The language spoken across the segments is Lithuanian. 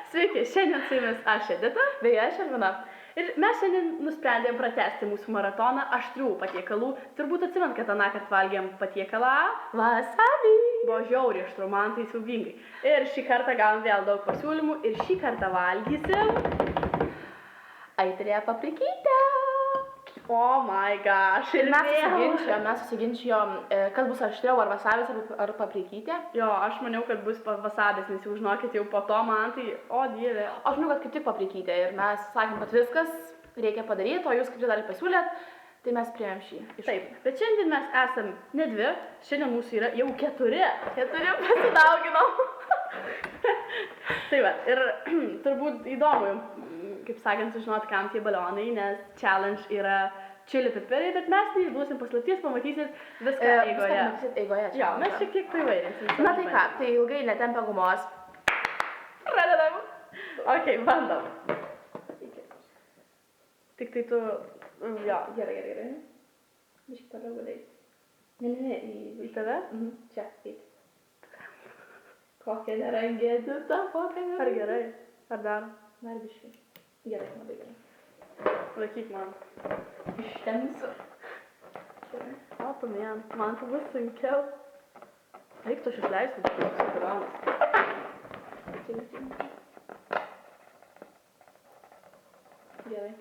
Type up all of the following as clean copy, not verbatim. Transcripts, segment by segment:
Sveiki, šiandien su jumis aš Edita. Beje, aš Elvina. Ir mes šiandien nusprendėm pratęsti mūsų maratoną aštrių patiekalų. Turbūt atsimint, kad anąkart valgėm patiekalą Wasabi. Buvo žiauriai aštru, man tai siaubingai. Ir šį kartą gavom vėl daug pasiūlymų ir šį kartą valgysim Aitrią paprikytę. Oh my gosh. Ir mes susiginčijom, kas bus aštriau, ar vasabis, ar paprikytė. Jo, aš maniau, kad bus vasabis, nes jau žinokit, jau po to man tai, o dieve. Aš manau, kad kaip tik paprikytė. Ir mes sakėm, kad viskas reikia padaryti, o jūs kaip tik dar pasiūlėt, tai mes priėmėm šį. Taip, bet šiandien mes esam ne dvi, šiandien mūsų yra jau keturi pasidauginom. Tai va, ir turbūt įdomu, kaip sakant, sužinoti, kam tie balionai, nes challenge yra čili pipiriai, bet mes neišduosim paslapties, pamatysit viską eigoje. Jo, mes šiek tiek paivairinsim. Na tai ką, tai ilgai netempia gumos. Pradedam. Ok, bandom. Tik tai tu, jo, gerai. Biškį toliau galiai. Ne, Į tave? Čia, eiti. Kokia nerangė Edita, kokia nerangė. Ar gerai? Ar dar? Dar biškį. Gerai, labai gerai. Laikyk man. Ištempsiu. Gerai. O, pamėn, man tai bus sunkiau. Reiktų aš išleisti, tai bus kuranas. Gerai.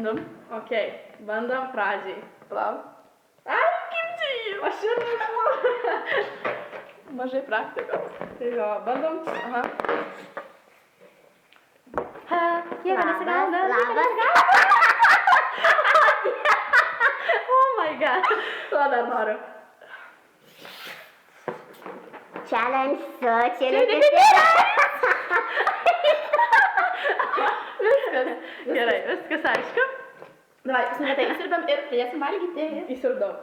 Nu, okei, bandom pradžiai. Palauk. Ai, kaip čia jį? Aš ir nežinau. Mažai praktikos. Tai jo, bandom. Aha. Jėga nesigauna. Oh my god. To dar noriu. Challenge su čili pipiriais. Viskas. Gerai, viskas aišku. Davai, pasimėtai, įsirbėm ir pridėsim valgyti. Įsirdau.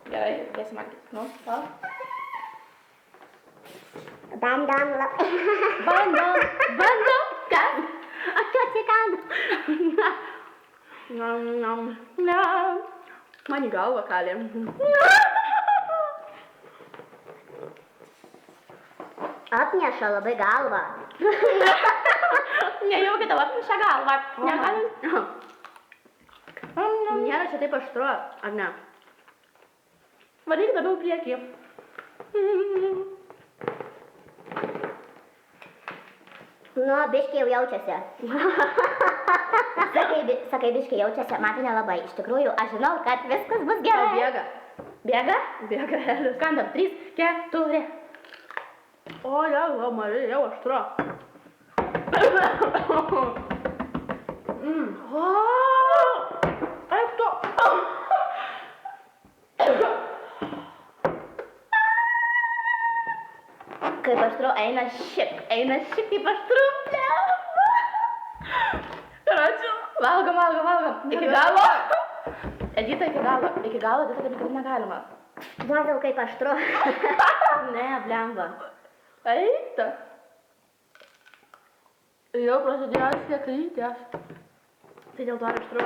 Gerai, pridėsim valgyti. Nu, palauk. Bandom. Kas? Aš atsikandu. Nam. Man į galvą kalė. Apneša labai galvą. Nejaugi tau atneša galvą. Negalim. Nėra čia taip aštru, ar ne? Varyk labiau priekį. Nu, biškiai jau jaučiasi. Sakai, biškiai jaučiasi, man tai nelabai. Iš tikrųjų, aš žinau, kad viskas bus gerai. O bėga. Bėga? Bėga Elis. Kandam, 3, 4. O, jau, Marija, jau aštru. Eik tu. Kaip aštru, eina šik kaip aštru. Ir ačiū. Valgom. Iki galo. Edita, iki galo, Edita, kaip negalima. Matau, kaip aštru. Ne, blemba. Eita. Jau prasidėjo sieklytės. Tai dėl to aštru.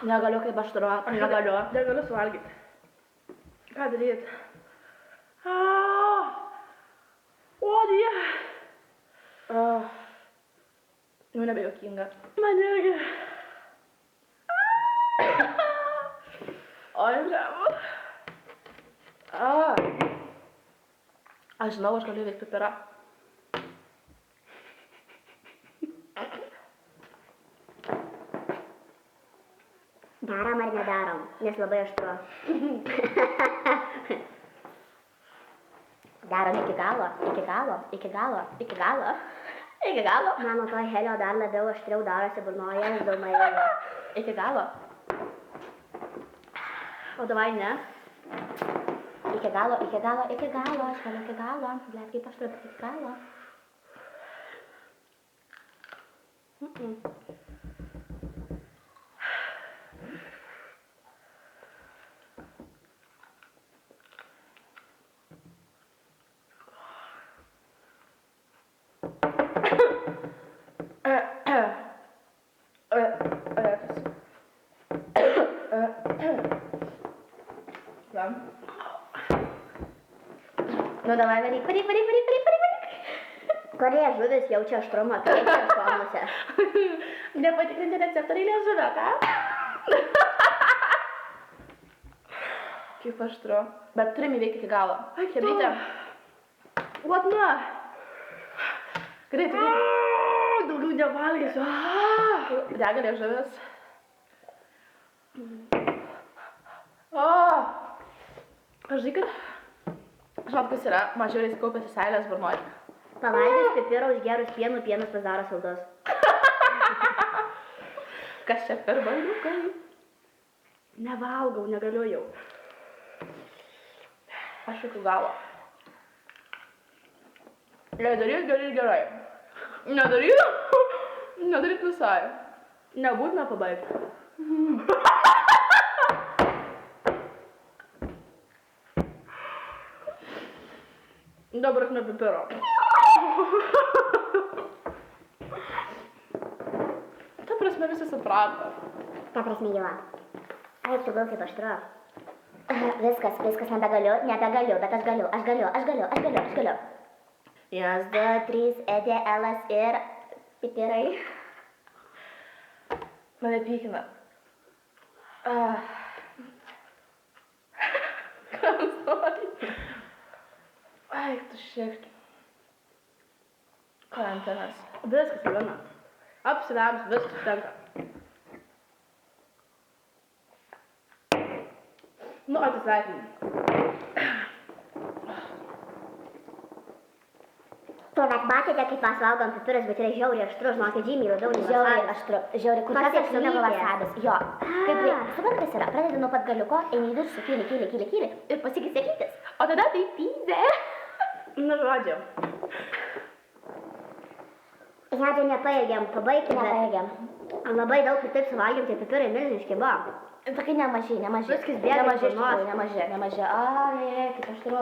Negaliu kaip aštru, Negaliu suvalgyti. Ką daryti? O, dieve. Jau nebejuokinga. Man irgi. Oi, blemba. Aš žinau, aš galiu veikti pipirą. Darom ar nedarom, nes labai aštru. Darom iki galo. Mano to helio dar labiau aštriau darosi burnoje, aš daug mažiau. Iki galo. O davai ne? Iki galo, aš galiu iki galo. Blet, kaip aštru, iki galo. Tam. Nu, davai, varyk. Kurie žuvis jaučia aštrumą, tai čia šonuose. Nepatikrinti receptoriai liežuvio, ką? Kaip aštru. Bet turim įveikti iki galo. Chebrytė. Latna. Greitai. Daugiau nevalgysiu. Dega liežuvis. Aš žinai, kad... Žinot, kas yra? Mažiau įsikaupęs seilės burnoj. Pavalgius pipirą užgerus pienų, pienas pasidaro saldos. Kas čia per baliukai? Nevalgau, negaliu jau. Aš iki galo. Jei daryt, daryt gerai. Nedaryt? Nedaryt visai. Nebūtina pabaigti. Dabar nuo pipiro. Ta prasme visi suprato. Ta prasme gyva. Ai, tu gal kaip aštru. Viskas, nebegaliu, bet aš galiu. Jos, 2, 3, Edė, Elas ir pipirai. Mane pykina. Kas nori? Ai, tu šiek. Karantinas. Viskas įgana. Apsivems, viskas tenka. Nu, atsisveikinam. Tuomet matėte, kaip mes valgom pipirus, bet yra žiauriai aštru, žinokit, žymiai labiau nei Žiauriai vasabis. aštru. Žiauriai, kur kas aštru negu vasabis. Jo. Kaip, suprantat, kas yra? Pradedi nuo pat galiuko, eini į viršų, kyli ir pasikei sėklytis. O tada tai pyzė. Nu, žodžiu. Jeigu nepaėgėm pabaigti, Nepaėgėm. labai daug ir taip suvalgėm, tai pipirai milžiniški buvo. Tokai nemažai. Viskas bėga Nemažai, iš burnos. nemažai. Kaip aštru.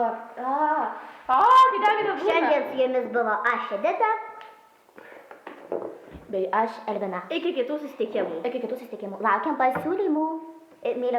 Kai degina burną. Šiandien su jumis buvo aš, Edita. Bei aš, Elvina. Iki kitų susitikimų. Iki kitų susitikimų. Laukiam pasiūlymų. Myliu